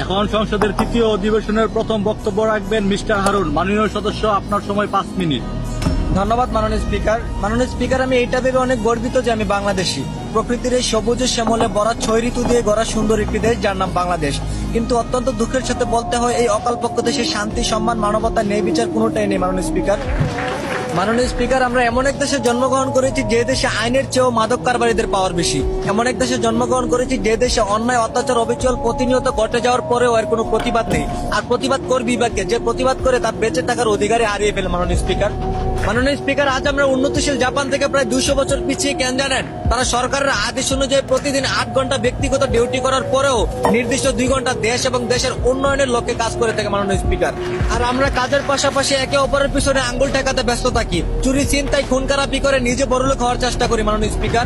এখন সংসদের তৃতীয় অধিবেশনের প্রথম বক্তব্য রাখবেন মিস্টার হারুন। মাননীয় সদস্য, আপনার সময় 5 মিনিট। ধন্যবাদ মাননীয় স্পিকার। মাননীয় স্পিকার, আমি এটা ভেবে অনেক গর্বিত যে আমি বাংলাদেশী। প্রকৃতির এই সবুজে শ্যামলে ভরা 6 ঋতু দিয়ে গড়া সুন্দর একটি দেশ যার নাম বাংলাদেশ। কিন্তু অত্যন্ত দুঃখের সাথে বলতে হয়, এই অকালপক্ষ দেশে শান্তি, সম্মান, মানবতা, ন্যায় বিচার কোনোটাই নেই মাননীয় স্পিকার। মাননীয় স্পিকার, আমরা এমন এক দেশে জন্মগ্রহণ করেছি যে দেশে আইনের চেয়েও মাদক কারবারিদের পাওয়ার বেশি। এমন এক দেশে জন্মগ্রহণ করেছি যে দেশে অন্যায়, অত্যাচার, অবিচল প্রতিনিয়ত ঘটে যাওয়ার পরেও এর কোনো প্রতিবাদ নেই। আর প্রতিবাদ করবি বা কে? যে প্রতিবাদ করে তার বেঁচে থাকার অধিকারই হারিয়ে ফেলে মাননীয় স্পিকার। মাননীয় স্পিকার, আজ আমরা উন্নতিশীল জাপান থেকে প্রায় 200 বছর পিছিয়ে কেন জানেন? তারা সরকারের আদেশ অনুযায়ী প্রতিদিন 8 ঘন্টা ব্যক্তিগত ডিউটি করার পরেও নির্দিষ্ট 2 ঘন্টা দেশ এবং দেশের উন্নয়নের লক্ষ্যে কাজ করে থাকে মাননীয় স্পিকার। আর আমরা কাজের পাশাপাশি একে অপরের পিছনে আঙ্গুল ঠেকাতে ব্যস্ত থাকি, চুরি, ছিনতাই, খুন খারাপি করে নিজে বড়লোক হওয়ার চেষ্টা করি মাননীয় স্পিকার।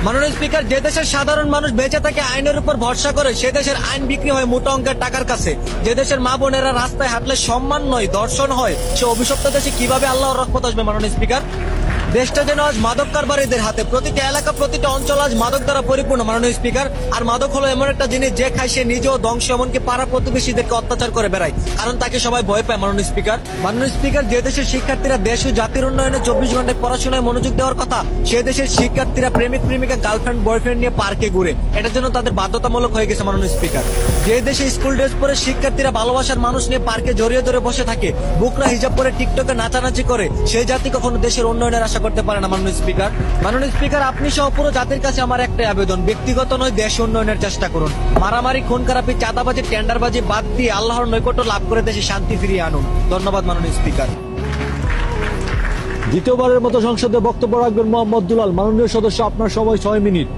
মাননীয় স্পিকার, যে দেশের সাধারণ মানুষ বেঁচে থাকে আইনের উপর ভরসা করে, সে দেশের আইন বিক্রি হয় মোটা অঙ্কের টাকার কাছে। যে দেশের মা বোনেরা রাস্তায় হাঁটলে সম্মান নয় ধর্ষণ হয়, সে অভিশপ্ত দেশে কিভাবে আল্লাহর রহমত আসবে মাননীয় স্পিকার? দেশটা যেন আজ মাদক কারবারিদের হাতে। প্রতিটা এলাকা, প্রতিটা অঞ্চল আজ মাদক দ্বারা পরিপূর্ণ মাননীয় স্পিকার। আর মাদক হলো এমন একটা জিনিস যে খায় সে নিজেও ধ্বংস, এমনকি পাড়া প্রতিবেশীদেরকে অত্যাচার করে বেড়ায়, কারণ তাকে সবাই ভয় পায় মাননীয় স্পিকার। মাননীয় স্পিকার, যে দেশের শিক্ষার্থীরা দেশ ও জাতির উন্নয়নে 24 ঘন্টায় পড়াশোনায় মনোযোগ দেওয়ার কথা, সে দেশের শিক্ষার্থীরা প্রেমিক প্রেমিকা, গার্লফ্রেন্ড বয়ফ্রেন্ড নিয়ে পার্কে ঘুরে। এটার জন্য তাদের বাধ্যতামূলক হয়ে গেছে মাননীয় স্পিকার। যে দেশে স্কুল ড্রেস পরে শিক্ষার্থীরা ভালোবাসার মানুষ নিয়ে পার্কে জড়িয়ে ধরে বসে থাকে, বুকরা হিজাব পরে টিকটকে নাচানাচি করে, সেই জাতি কখনো দেশের উন্নয়নের আশা করতে পারে না মাননীয় স্পিকার। মাননীয় স্পিকার, আপনি সহ পুরো জাতির কাছে আমার একটাই আবেদন, ব্যক্তিগত নয়, দেশ উন্নয়নের চেষ্টা করুন। মারামারি, খুন খারাপি, চাঁদাবাজি, টেন্ডারবাজি বাদ দিয়ে আল্লাহর নৈকট্য লাভ করে দেশে শান্তি ফিরিয়ে আনুন। ধন্যবাদ মাননীয় স্পিকার। দ্বিতীয়বারের মতো সংসদে বক্তব্য রাখবেন মোহাম্মদ দুলাল। মাননীয় সদস্য, আপনার সময় 6 মিনিট।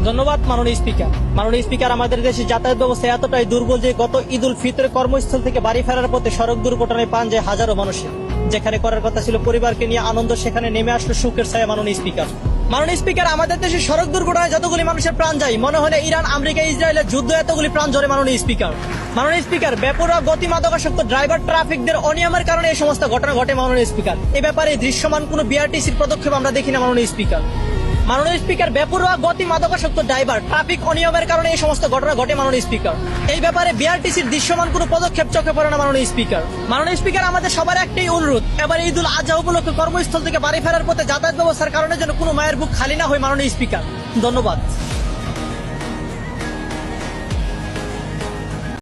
ধন্যবাদ মাননীয় স্পিকার। মাননীয় স্পিকার, আমাদের দেশে যাতায়াত ব্যবস্থা এতটাই দুর্বল যে গত ঈদ উল ফিতরে কর্মস্থল থেকে বাড়ি ফেরার পথে সড়ক দুর্ঘটনায় প্রাণ যায় হাজারো মানুষের। যেখানে করার কথা ছিল পরিবারকে নিয়ে আনন্দ, সেখানে নেমে আসলো সুখের ছায়া মাননীয় স্পিকার। মাননীয় স্পিকার, আমাদের দেশে সড়ক দুর্ঘটনায় যতগুলি মানুষের প্রাণ যায়, মনে হয় না ইরান, আমেরিকা, ইসরায়েলের যুদ্ধ এতগুলি প্রাণ ঝরে মাননীয় স্পিকার। মাননীয় স্পিকার, বেপরোয়া গতি, মাদকাসক্ত ড্রাইভার, ট্রাফিকদের অনিয়মের কারণে এই সমস্ত ঘটনা ঘটে মাননীয় স্পিকার। এই ব্যাপারে দৃশ্যমান কোনো বিআরটিসির পদক্ষেপ আমরা দেখি না মাননীয় স্পিকার। মাননীয় স্পিকার, বেপরোয়া গতি, মাদকাসক্ত ড্রাইভার, ট্রাফিক অনিয়মের কারণে এই সমস্ত ঘটনা ঘটে মাননীয় স্পিকার। এই ব্যাপারে বিআরটিসির দৃশ্যমান কোনো পদক্ষেপ চোখে পড়ে না মাননীয় স্পিকার। মাননীয় স্পিকার, আমাদের সবার একটাই অনুরোধ, এবার ঈদ উল আজহা উপলক্ষে কর্মস্থল থেকে বাড়ি ফেরার পথে যাতায়াত ব্যবস্থার কারণে যেন কোনো মায়ের বুক খালি না হয় মাননীয় স্পিকার। ধন্যবাদ।